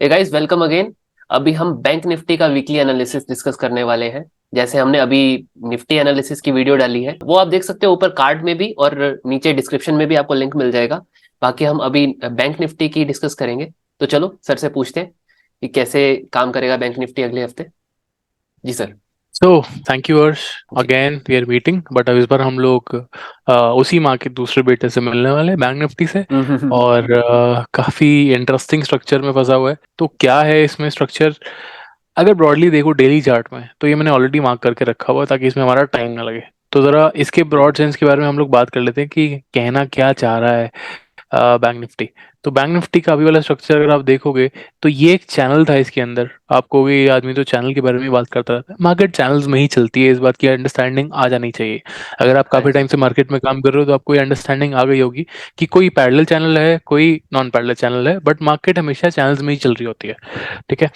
Guys, welcome again. अभी हम bank Nifty का वीकली एनालिसिस डिस्कस करने वाले हैं। जैसे हमने अभी निफ्टी एनालिसिस की वीडियो डाली है, वो आप देख सकते हो ऊपर कार्ड में भी, और नीचे डिस्क्रिप्शन में भी आपको लिंक मिल जाएगा। बाकी हम अभी बैंक निफ्टी की डिस्कस करेंगे। तो चलो सर से पूछते हैं कि कैसे काम करेगा बैंक निफ्टी अगले हफ्ते। जी sir. So thank you Arsh. जी। Again we are meeting, but अब इस बार हम लोग उसी माह के दूसरे बेटे से मिलने वाले हैं, बैंक निफ्टी से। और काफी इंटरेस्टिंग स्ट्रक्चर में फंसा हुआ है। तो क्या है इसमें स्ट्रक्चर? अगर ब्रॉडली देखो डेली चार्ट में, तो ये मैंने ऑलरेडी मार्क करके रखा हुआ है ताकि इसमें हमारा टाइम ना लगे। तो जरा इसके ब्रॉड सेंस के बारे में हम लोग बात कर लेते हैं कि कहना क्या चाह रहा है बैंक निफ्टी। तो बैंक निफ्टी का अभी वाला स्ट्रक्चर अगर आप देखोगे, तो ये एक चैनल था। इसके अंदर आपको ये आदमी तो चैनल के बारे में ही बात करता रहता है। मार्केट चैनल्स में ही चलती है, इस बात की अंडरस्टैंडिंग आ जानी चाहिए। अगर आप हाँ काफी टाइम जी। से मार्केट में काम कर रहे हो तो आपको ये अंडरस्टैंडिंग आ गई होगी कि कोई पैरेलल चैनल है, कोई नॉन पैरेलल चैनल है, बट मार्केट हमेशा चैनल्स में ही चल रही होती है। ठीक है।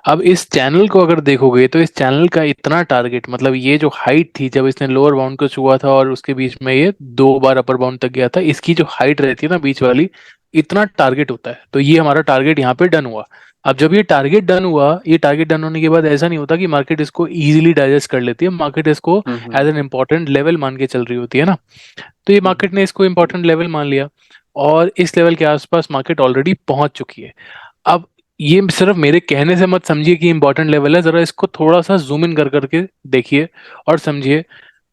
अब इस चैनल को अगर देखोगे, तो इस चैनल का इतना टारगेट, मतलब ये जो हाइट थी जब इसने लोअर बाउंड को छुआ था और उसके बीच में ये 2 बार अपर बाउंड तक गया था, इसकी जो हाइट रहती है ना बीच वाली, इतना टारगेट होता है। तो ये हमारा टारगेट यहाँ पे डन हुआ। अब जब ये टारगेट डन हुआ, ये टारगेट डन होने के बाद ऐसा नहीं होता कि मार्केट इसको इजीली डाइजेस्ट कर लेती है। मार्केट इसको हम्म। एज एन इंपॉर्टेंट लेवल मान के चल रही होती है ना। तो ये हम्म। मार्केट ने इसको इंपॉर्टेंट लेवल मान लिया, और इस लेवल के आसपास मार्केट ऑलरेडी पहुंच चुकी है। अब ये सिर्फ मेरे कहने से मत समझिए कि इंपॉर्टेंट लेवल है, जरा इसको थोड़ा सा जूम इन कर करके देखिए और समझिए।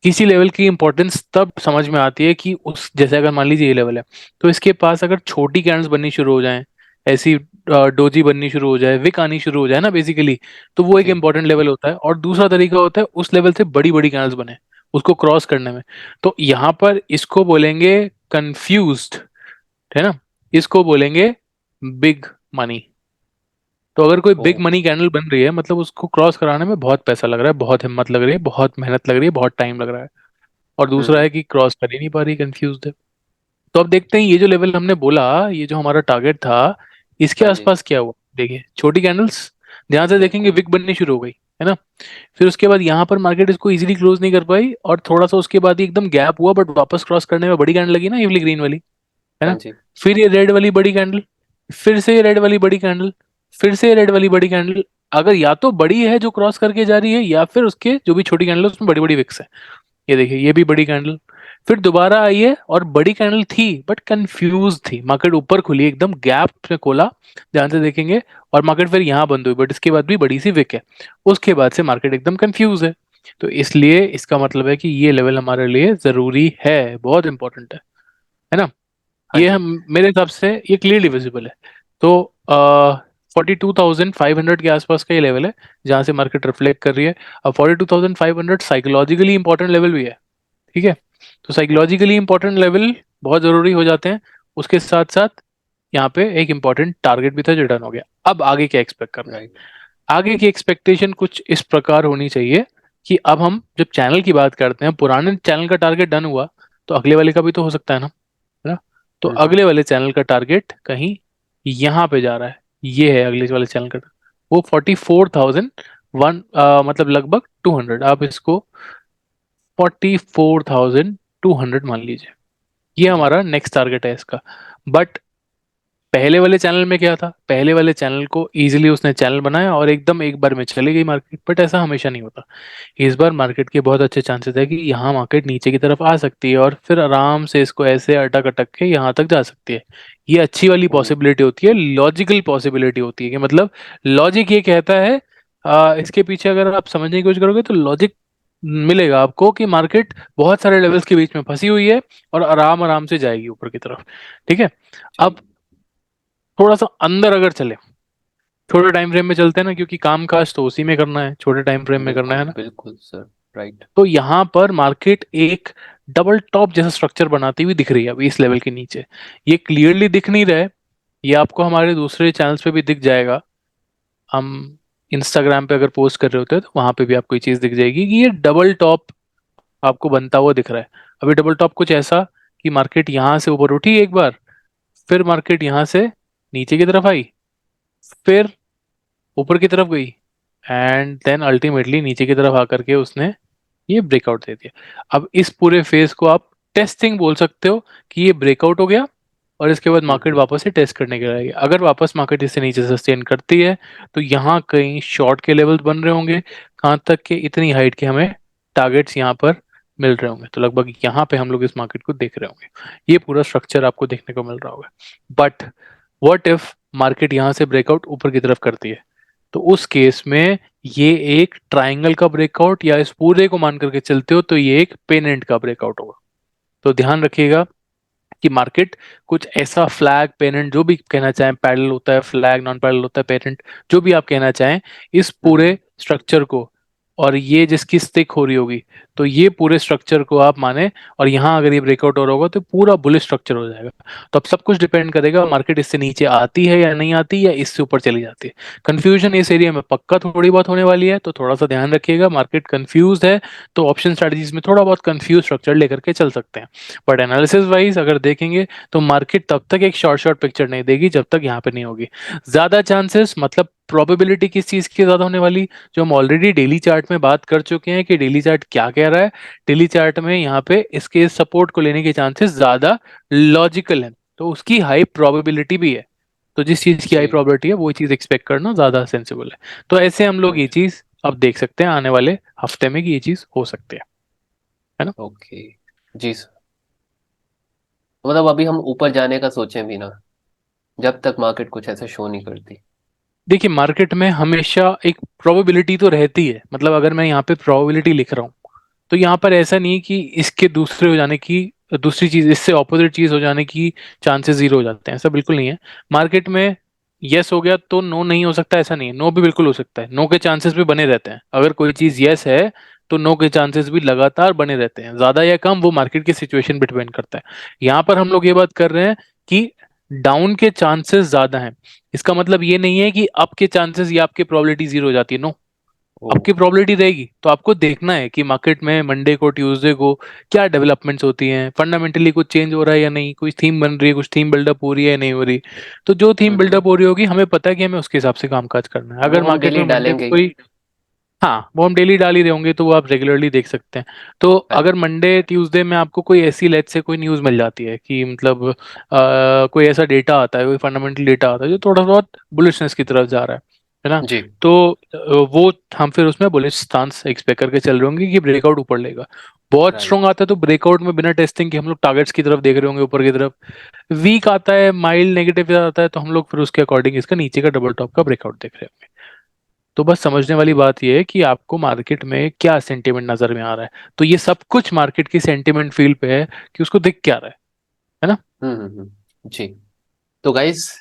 किसी लेवल की इंपॉर्टेंस तब समझ में आती है कि उस जैसे अगर मान लीजिए ये लेवल है, तो इसके पास अगर छोटी कैंडल्स बननी शुरू हो जाएं, ऐसी डोजी बननी शुरू हो जाए, विक आनी शुरू हो जाए ना बेसिकली, तो वो एक जी। इंपॉर्टेंट लेवल होता है। और दूसरा तरीका होता है उस लेवल से बड़ी बड़ी कैंडल्स बने, उसको क्रॉस करने में। तो यहाँ पर इसको बोलेंगे कंफ्यूज्ड, है ना। इसको बोलेंगे बिग मनी। तो अगर कोई ओ। बिग मनी कैंडल बन रही है, मतलब उसको क्रॉस कराने में बहुत पैसा लग रहा है, बहुत हिम्मत लग रही है, बहुत मेहनत लग रही है, बहुत टाइम लग रहा है। और दूसरा हम्म। है कि क्रॉस कर ही नहीं पा रही, कंफ्यूज है। तो अब देखते हैं ये जो लेवल हमने बोला, ये जो हमारा टारगेट था, इसके हाँ जी। आसपास क्या हुआ। देखिए छोटी कैंडल्स, ध्यान से देखेंगे बिल्कुल। विक बननी शुरू हो गई, है ना। फिर उसके बाद यहाँ पर मार्केट इसको इजीली क्लोज नहीं कर पाई, और थोड़ा सा उसके बाद ही एकदम गैप हुआ, बट वापस क्रॉस करने में बड़ी कैंडल लगी ना, ये वाली ग्रीन वाली, है हाँ ना। जी। फिर ये रेड वाली बड़ी कैंडल, फिर से ये रेड वाली बड़ी कैंडल, फिर से ये रेड वाली बड़ी कैंडल। अगर या तो बड़ी है जो क्रॉस करके जा रही है, या फिर उसके जो भी छोटी कैंडल है उसमें बड़ी बड़ी विक्स है। ये देखिए ये भी बड़ी कैंडल। फिर दोबारा आई है और बड़ी कैंडल थी, बट कंफ्यूज थी। मार्केट ऊपर खुली एकदम गैप में खोला, ध्यान से देखेंगे। और मार्केट फिर यहाँ बंद हुई, बट इसके बाद भी बड़ी सी विक है। उसके बाद से मार्केट एकदम कंफ्यूज है। तो इसलिए इसका मतलब है कि ये लेवल हमारे लिए जरूरी है, बहुत इंपॉर्टेंट है ना। हाँ ये जी। हम मेरे हिसाब से ये क्लियरली विजिबल है। तो 42,500 के आसपास का ये लेवल है जहां से मार्केट रिफ्लेक्ट कर रही है। अब 42,500 साइकोलॉजिकली इंपॉर्टेंट लेवल भी है। ठीक है। तो साइकोलॉजिकली इंपॉर्टेंट लेवल बहुत जरूरी हो जाते हैं। उसके साथ साथ यहाँ पे एक इंपॉर्टेंट टारगेट भी था जो डन हो गया। अब आगे क्या एक्सपेक्ट करना है? राइट। आगे की एक्सपेक्टेशन कुछ इस प्रकार होनी चाहिए कि अब हम जब चैनल की बात करते हैं, पुराने चैनल का टारगेट डन हुआ, तो अगले वाले का भी तो हो सकता है ना। तो हम्म। अगले वाले चैनल का टारगेट कहीं यहाँ पे जा रहा है। ये है अगले वाले चैनल का, वो 44,001, मतलब लगभग 200। आप इसको 44,200 मान लीजिए। ये जी। हमारा नेक्स्ट टारगेट है इसका। बट पहले वाले चैनल में क्या था? पहले वाले चैनल को इजीली उसने चैनल बनाया और एकदम एक बार में चली गई मार्केट, बट ऐसा हमेशा नहीं होता। इस बार मार्केट के बहुत अच्छे चांसेस है कि यहाँ मार्केट नीचे की तरफ आ सकती है, और फिर आराम से इसको ऐसे अटक अटक के यहाँ तक जा सकती है। ये अच्छी वाली ओ। पॉसिबिलिटी होती है, लॉजिकल पॉसिबिलिटी होती है कि मतलब लॉजिक ये कहता है, इसके पीछे अगर आप समझने की कोशिश करोगे तो लॉजिक मिलेगा आपको कि मार्केट बहुत सारे लेवल्स के बीच में फंसी हुई है और आराम आराम से जाएगी ऊपर की तरफ। ठीक है। जी। अब थोड़ा सा अंदर अगर चले, छोटे टाइम फ्रेम में चलते हैं ना, क्योंकि काम काज तो उसी में करना है, छोटे टाइम फ्रेम में करना बिल्कुल है ना। बिल्कुल सर। राइट। तो यहाँ पर मार्केट एक डबल टॉप जैसा स्ट्रक्चर बनाती हुई दिख रही है अभी इस लेवल के नीचे। ये क्लियरली दिख नहीं रहा है, ये आपको हमारे दूसरे चैनल्स पे भी दिख जाएगा। हम इंस्टाग्राम पे अगर पोस्ट कर रहे होते हैं तो वहां पे भी आपको ये चीज दिख जाएगी कि ये डबल टॉप आपको बनता हुआ दिख रहा है। अभी डबल टॉप कुछ ऐसा कि मार्केट यहाँ से ऊपर उठी एक बार, फिर मार्केट यहाँ से नीचे की तरफ आई, फिर ऊपर की तरफ गई, एंड देन अल्टीमेटली नीचे की तरफ आकर के उसने ये ब्रेकआउट दे दिया। अब इस पूरे फेज को आप टेस्टिंग बोल सकते हो कि ये ब्रेकआउट हो गया, और इसके बाद मार्केट वापस से टेस्ट करने के लिए आएगी। अगर वापस मार्केट इससे नीचे सस्टेन करती है तो यहाँ कहीं शॉर्ट के लेवल्स बन रहे होंगे, कहाँ तक के इतनी हाइट के हमें टारगेट्स यहाँ पर मिल रहे होंगे, तो लगभग यहाँ पे हम लोग इस मार्केट को देख रहे होंगे। ये पूरा स्ट्रक्चर आपको देखने को मिल रहा होगा। बट व्हाट इफ मार्केट यहाँ से ब्रेकआउट ऊपर की तरफ करती है, तो उस केस में ये एक ट्रायंगल का ब्रेकआउट, या इस पूरे को मान करके चलते हो तो ये एक पेनेंट का ब्रेकआउट होगा। तो ध्यान रखिएगा कि मार्केट कुछ ऐसा फ्लैग पेनेंट, जो भी कहना चाहें, पैरेलल होता है फ्लैग, नॉन पैरेलल होता है पेनेंट, जो भी आप कहना चाहें, इस पूरे स्ट्रक्चर को, और ये जिसकी स्टिक हो रही होगी, तो ये पूरे स्ट्रक्चर को आप माने, और यहाँ अगर ये ब्रेकआउट हो रहा होगा तो पूरा बुलिश स्ट्रक्चर हो जाएगा। तो अब सब कुछ डिपेंड करेगा मार्केट इससे नीचे आती है या नहीं आती, या इससे ऊपर चली जाती है। कंफ्यूजन इस एरिया में पक्का थोड़ी बहुत होने वाली है, तो थोड़ा सा ध्यान रखिएगा। मार्केट कंफ्यूज है तो ऑप्शन स्ट्रेटजीज में थोड़ा बहुत कंफ्यूज स्ट्रक्चर लेकर के चल सकते हैं, बट एनालिसिस वाइज अगर देखेंगे तो मार्केट तब तक एक शॉर्ट पिक्चर नहीं देगी जब तक यहाँ पे नहीं होगी। ज्यादा चांसेस मतलब प्रोबेबिलिटी किस चीज की ज्यादा होने वाली, जो हम ऑलरेडी डेली चार्ट में बात कर चुके हैं कि डेली चार्ट क्या कह रहा है। डेली चार्ट में यहाँ पे इसके सपोर्ट को लेने के चांसेस ज्यादा लॉजिकल हैं, तो उसकी हाई प्रोबेबिलिटी भी है। तो जिस चीज की हाई जी। प्रोबेबिलिटी है वो चीज एक्सपेक्ट करना ज्यादा सेंसिबल है। तो ऐसे हम लोग ये राइट। चीज अब देख सकते हैं आने वाले हफ्ते में कि ये चीज हो सकती है ना। ओके। जी सर। मतलब अभी हम ऊपर जाने का सोचें भी ना, जब तक मार्केट कुछ ऐसा शो नहीं करती। देखिए मार्केट में हमेशा एक प्रोबेबिलिटी तो रहती है, मतलब अगर मैं यहाँ पे प्रोबेबिलिटी लिख रहा हूँ तो यहाँ पर ऐसा नहीं है कि इसके दूसरे हो जाने की, दूसरी चीज इससे ऑपोजिट चीज हो जाने की चांसेस जीरो हो जाते हैं, ऐसा बिल्कुल नहीं है। मार्केट में यस हो गया तो नो नहीं हो सकता, ऐसा नहीं है, नो भी बिल्कुल हो सकता है, नो के चांसेस भी बने रहते हैं। अगर कोई चीज यस है तो नो के चांसेस भी लगातार बने रहते हैं, ज्यादा या कम वो मार्केट की सिचुएशन पे डिपेंड करता है। यहाँ पर हम लोग ये बात कर रहे हैं कि डाउन के चांसेस ज्यादा हैं, इसका मतलब ये नहीं है कि अप के चांसेस या आपकी प्रोबेबिलिटी जीरो हो जाती है, नो। ओ। आपकी प्रोबेबिलिटी रहेगी, तो आपको देखना है कि मार्केट में मंडे को ट्यूसडे को क्या डेवलपमेंट्स होती हैं, फंडामेंटली कुछ चेंज हो रहा है या नहीं, कुछ थीम बन रही है, कुछ थीम बिल्डअप हो रही है या नहीं हो रही। तो जो थीम बिल्डअप हो रही होगी हमें पता है कि हमें उसके हिसाब से कामकाज करना है। वो अगर हम मार्केट डेली में मंडे को डालेंगे ही। कोई, हाँ वो हम डेली डाल ही रहे होंगे तो वो आप रेगुलरली देख सकते हैं। तो राइट। अगर मंडे ट्यूसडे में आपको कोई ऐसी लेट से कोई न्यूज़ मिल जाती है कि मतलब कोई ऐसा डेटा आता है, कोई फंडामेंटल डेटा आता है जो थोड़ा बहुत बुलिशनेस की तरफ जा रहा है ना, जी। तो वो हम फिर उसमें बुलिश स्टांस एक्सपेक्ट करके चल रहे होंगे कि ब्रेकआउट ऊपर लेगा। बहुत राइट। स्ट्रॉन्ग आता है तो ब्रेकआउट में बिना टेस्टिंग के हम लोग टारगेट्स की तरफ देख रहे होंगे, ऊपर की तरफ। वीक आता है, माइल्ड नेगेटिव आता है, तो हम लोग फिर उसके अकॉर्डिंग इसका नीचे का डबल टॉप का ब्रेकआउट देख रहे होंगे। तो बस समझने वाली ओके। बात यह है कि आपको मार्केट में क्या सेंटीमेंट नजर में आ रहा है, तो ये सब कुछ मार्केट की सेंटीमेंट फील पे है कि उसको दिख क्या रहा है ना। जी। तो गाइस,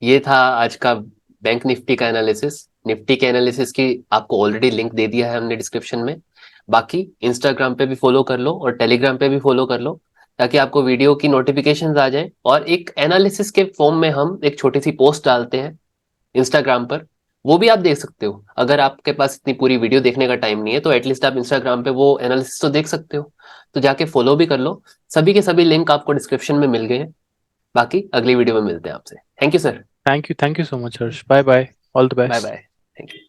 ये था आज का बैंक निफ्टी का एनालिसिस। निफ्टी के एनालिसिस की आपको ऑलरेडी लिंक दे दिया है हमने डिस्क्रिप्शन में। बाकी इंस्टाग्राम पे भी फॉलो कर लो और टेलीग्राम पे भी फॉलो कर लो, ताकि आपको वीडियो की नोटिफिकेशंस आ जाए। और एक एनालिसिस के फॉर्म में हम एक छोटी सी पोस्ट डालते हैं इंस्टाग्राम पर, वो भी आप देख सकते हो। अगर आपके पास इतनी पूरी वीडियो देखने का टाइम नहीं है तो एटलीस्ट आप इंस्टाग्राम पे वो एनालिसिस तो देख सकते हो। तो जाके फॉलो भी कर लो। सभी के सभी लिंक आपको डिस्क्रिप्शन में मिल गए हैं। बाकी अगली वीडियो में मिलते हैं आपसे। Thank you sir. Thank you so much Harsh, bye bye, all the bye best. Bye. Thank you.